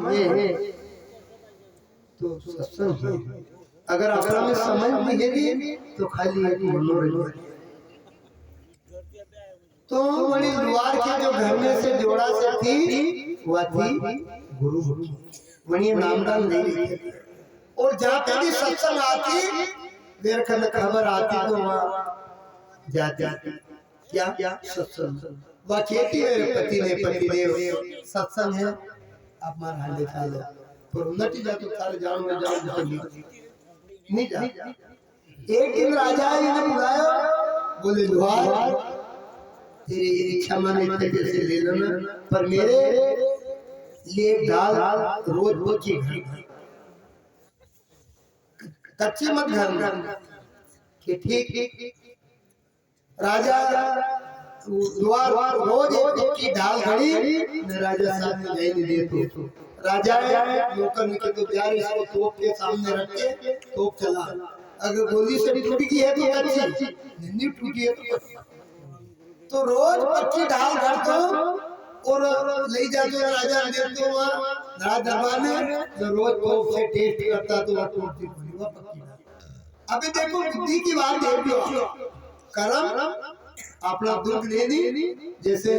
है तो सत्संग है। अगर अपना में समझ नहीं है तो खाली एक मनोरंजन। तो बड़ी द्वार के जो घर में से जोड़ा से थी वह थी गुरु वही नामदान नहीं। और जहाँ पे भी सत्संग आती देर खबर आती तो वहाँ जाती क्या सत्संग वह कहती है पति ने पति देव सत्संग है आप मार हांडे खा लो पर उन्नति जा तो सारे जाओ नहीं जा। एक दिन राजा जी ने बुलाया बोले द्वार तेरी इच्छा माने जैसे ले लो ना पर मेरे लिए दाल रोज रोज की कच्ची मत घर कि ठीक राजा द्वार रोज की दाल घड़ी मैं राजा साहब में नहीं देते राजा नौकर के तो प्यार इसको तोप के सामने रख के तोप चला अगर गोली से टूट गई है तो कच्ची नहीं टूटी है तो रोज पक्की दाल घर तो और ले जाते राजा देते वहाँ राज दरबार में जो रोज तोप से टेस्ट करता तो वह टूटती थी वह पक्की दाल। अभी देखो बुद्धि की बात देख लो कर्म अपना दुख ले ली जैसे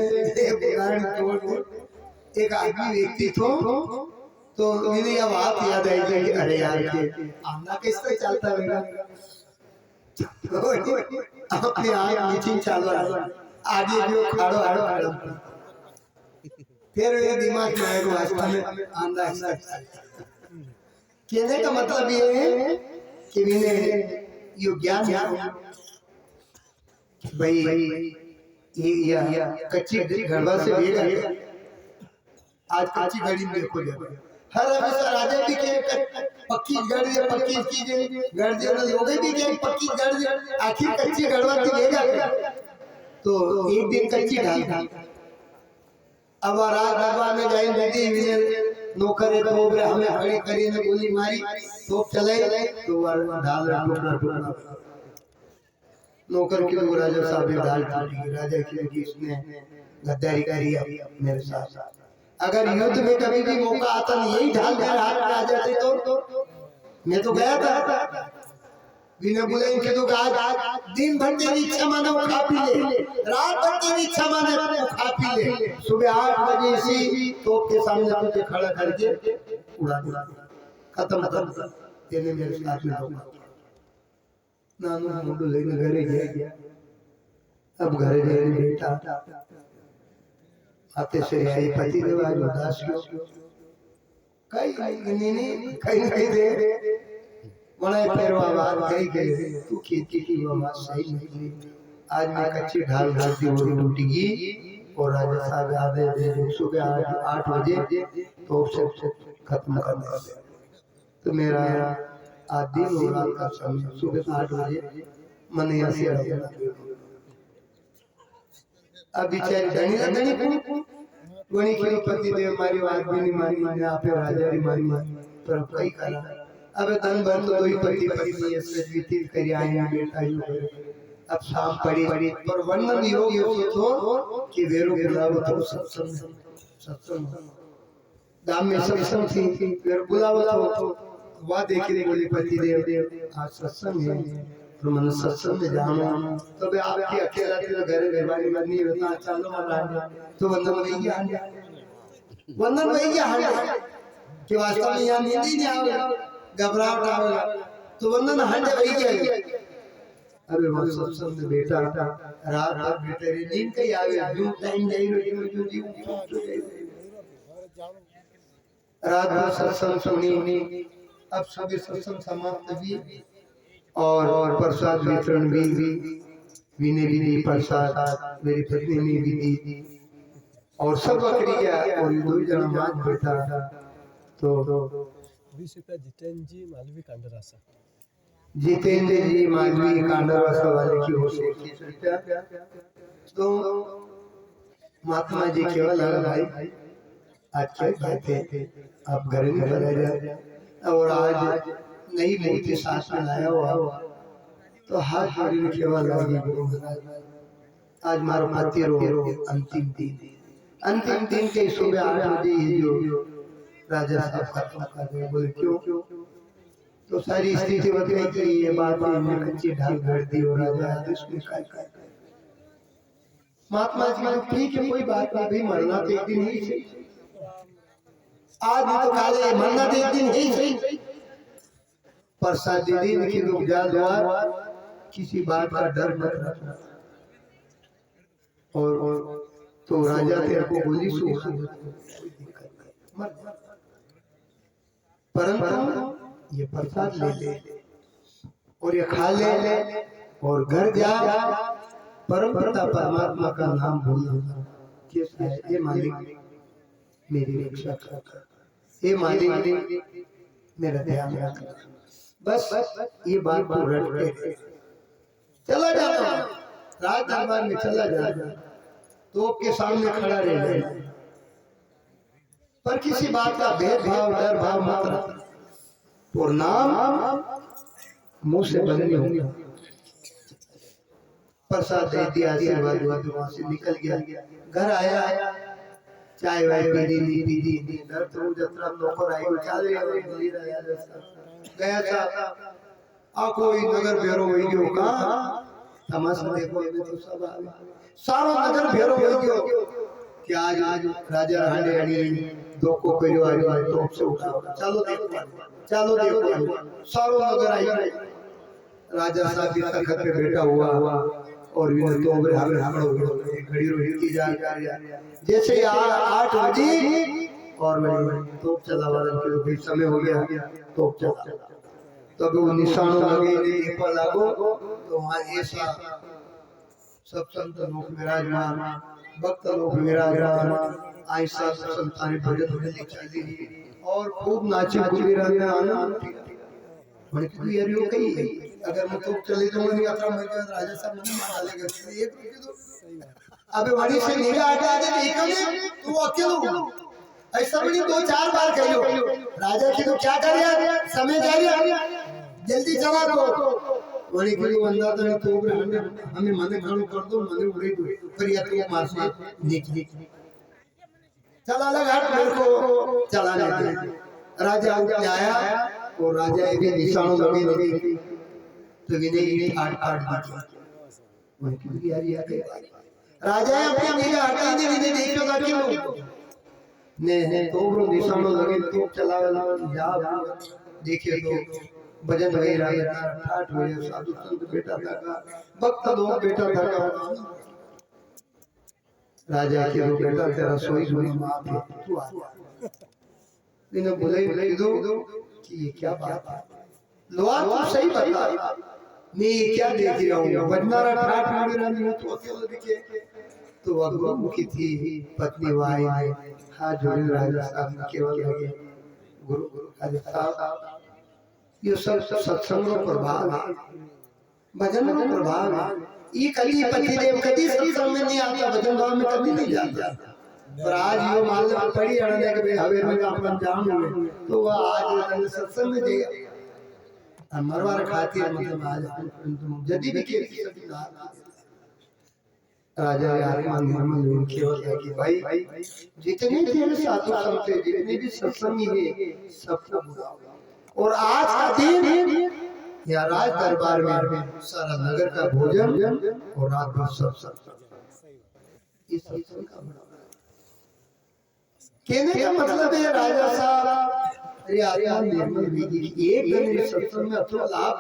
एक आदमी व्यक्ति तो मैंने यह बात याद आई कि अरे यार के आमना कैसे चलता रहेगा अपने आप मीटिंग चालू है आगे भी खाड़ो हाड़ो हाड़ो फिर ये दिमाग में आएगा वास्तव में आंधा ऐसा कहने का मतलब ये है कि मैंने यो ज्ञान भाई ये कच्ची घड़वा से भेगा आज कच्ची घड़ी में देखो हर हमेशा राजा भी के पक्की गढ़ दे पक्की चीजें गढ़ दे लोगे भी के पक्की गढ़ दे आखिर कच्ची गढ़वा से भेगा तो एक दिन कच्ची ढाल अब रात दरबार में जाए नदी नौकर है तो हमें खड़ी करी ने गोली मारी तो चले तो ढाल टुकड़ा टुकड़ा नौकर की तो राजा साहब ढाल टूटी राजा की इसने गद्दारी करी मेरे साथ अगर युद्ध में कभी भी मौका आता नहीं यही ढाल मेरे हाथ में आ जाते तो मैं तो गया था बिना बोले इनके तो आज दिन भर तेरी इच्छा माने वो खा पी ले रात भर तेरी इच्छा माने वो खा पी ले सुबह 8 बजे इसी तोप के सामने तुझे खड़ा करके उड़ा दे खत्म खत्म तेने मेरे साथ में होगा नानू मुंडू लेने घरे गया अब घरे जाने बेटा आते से आई पति देव आज उदास क्यों कहीं दे बड़ा फेरवा बात कही गई तू खेती की वो बात सही नहीं आज मैं कच्ची ढाल ढालती हुई टूटेगी और राजा साहब आधे सुबह 8 बजे तो से खत्म कर दे तो मेरा आज दिन और रात का समय सुबह 8 बजे मन यहाँ से अब बेचारी धनी वही की पति देव मारी बात भी नहीं मानी मैंने आप राजा भी मारी पर कई करा अब तन भर तो वही पति पत्नी ऐसे व्यतीत कर आए हैं बेटा यू अब शाम पड़ी पर वर्णन योग सोचो कि वेरो बुलावो तो सत्संग दाम में सत्संग थी फिर बुलावो तो वह देखी बोली पति देव आज सत्संग है तो मन सत्संग में जानो तो बे आपकी अकेला तेरा घर घरवाली मरनी होता चलो महाराज तो वंदन वही गया कि वास्तव में यहाँ नींद ही नहीं आवेगा घबराहट आवेगा तो वंदन हंडे वही गया अबे वो सत्संग में बेटा रात भर बेटे रे नींद कहीं आवे जो टाइम जाई रो जो रात भर सत्संग सुनी अब सभी सत्संग समाप्त हुई और प्रसाद वितरण भी मैंने भी दी प्रसाद मेरी पत्नी ने भी दी और सब बकरी गया और दो जना माज बैठा तो 20 रुपया जितेंद्र जी मालवी कांडरासा वाले की हो से 20 रुपया तो महात्मा जी केवल लगा भाई आज क्या कहते आप घर में चले जाए और आज नई मूर्ति साथ में लाया हुआ तो हाथ जोड़ी में केवल लगी आज मारो पति रो अंतिम दिन के सुबह 8 बजे जो राजा साहब खत्म कर दिया। बोले क्यों? तो सारी स्थिति बताई कि ये बात हमने कच्ची ढाल कर दी और राजा आदेश में काय महात्मा जी को ठीक है कोई बात नहीं भाई, मरना तो एक दिन ही सही, आज नहीं तो काले, मरना तो एक दिन ही सही। प्रसाद दीदी ने कि रुक जा द्वार, किसी बात का डर मत रखना। और तो राजा तेरे को गोली सूखा परंतु ये प्रसाद ले ले और ये खा ले और घर जा, परम पिता परमात्मा का नाम बोलना। कैसा है? ये मालिक मेरी रक्षा कर, ये मालिक मेरा ध्यान रख, बस ये बात को रट के चला जाता, राज दरबार में चला जा, तोप के सामने खड़ा रह जाए, पर किसी बात का भेदभाव डर भाव मत रख और नाम मुंह से बंद होगा। प्रसाद दे दिया, आशीर्वाद हुआ, तो वहां से निकल गया। घर आया, चाय वाय पी दी, घर तो जत्रा नौकर आई चाले गया था। आ कोई नगर भेरो वही गयो का तमाशा देखो, ये तो सब आ सारो नगर भेरो वही गयो कि आज राजा हांडे हांडी दो को करियो आज तोप से उठाओ, चलो देखो सारो नगर आई। राजा साहब भी तखत पे बैठा हुआ और विनय तो घड़ी रोड़ी की जा जैसे 8 बजे और तोप चला वाला के समय हो गया, तोप चला तब वो निशानों लगे पर लागो तो वहां ऐसा सब संत लोग विराजमान, भक्त लोग विराजमान, ऐसा संतान भजन होने चली और खूब नाचे कूदे रहे आनंद मन की यार यो कही अगर मैं तो चले तो मैं यात्रा में राजा साहब नहीं मार लेगा एक तो अबे बड़ी से निगाह हटा दे देखने तू अकेले ऐसा बड़ी 2-4 बार कहियो राजा की तो क्या कर यार समय जा रहा जल्दी चला दो वही के लिए बंदा तो तो हमें मने खड़ो कर दो मने उड़े दो फिर या तो मार से निक चला लगा मेरे को चलाने दे। राजा आया और राजा के निशानों लगे तो विनय आठ वही की यार राजा अपनी निगाह हटा दे विनय देखो का क्यों ने तो वो निशानों लगे तो चला जा देखे तो भजन वगैरह ठाठ हुए साधु संत बेटा था भक्त लोग बेटा था राजा के रो बेटा तेरा सोई मां पे तू आ इन्हें बोले दो कि ये क्या बात है लोहा तू सही बता मैं ये क्या देख रहा हूँ बजनारा ठाठ वगैरह नहीं तो अकेले दिखे तो वह गुरुमुखी थी पत्नी वाई हाथ जोड़े राजा साहब केवल लगे गुरु राजा साहब ये सब सत्संग का प्रभाव है भजन का प्रभाव है ये कली पति देव कभी सत्संग में नहीं आता भजन भाव में कभी नहीं जाता पर आज ये मान लो पड़ी अड़ने के हवे में अपन जान हुए तो वह आज सत्संग में देगा मरवार खातिर मतलब आज जदी भी के राजा यार मन केवल है कि भाई जितने तेरे साधु संत जितने भी सत्संगी है सबको बुलाओ और आज का दिन या राज दरबार में सारा नगर का भोजन और रात भर सब इस सत्संग का कहने का मतलब है राजा साहब अरे आत्मा निर्मल विधि एक दिन सत्संग में अथवा लाभ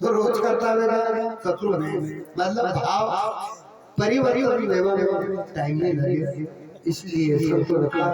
तो रोज करता मेरा शत्रु नहीं मतलब भाव परिवर्तन लेवा टाइम नहीं लगे इसलिए संतो रखा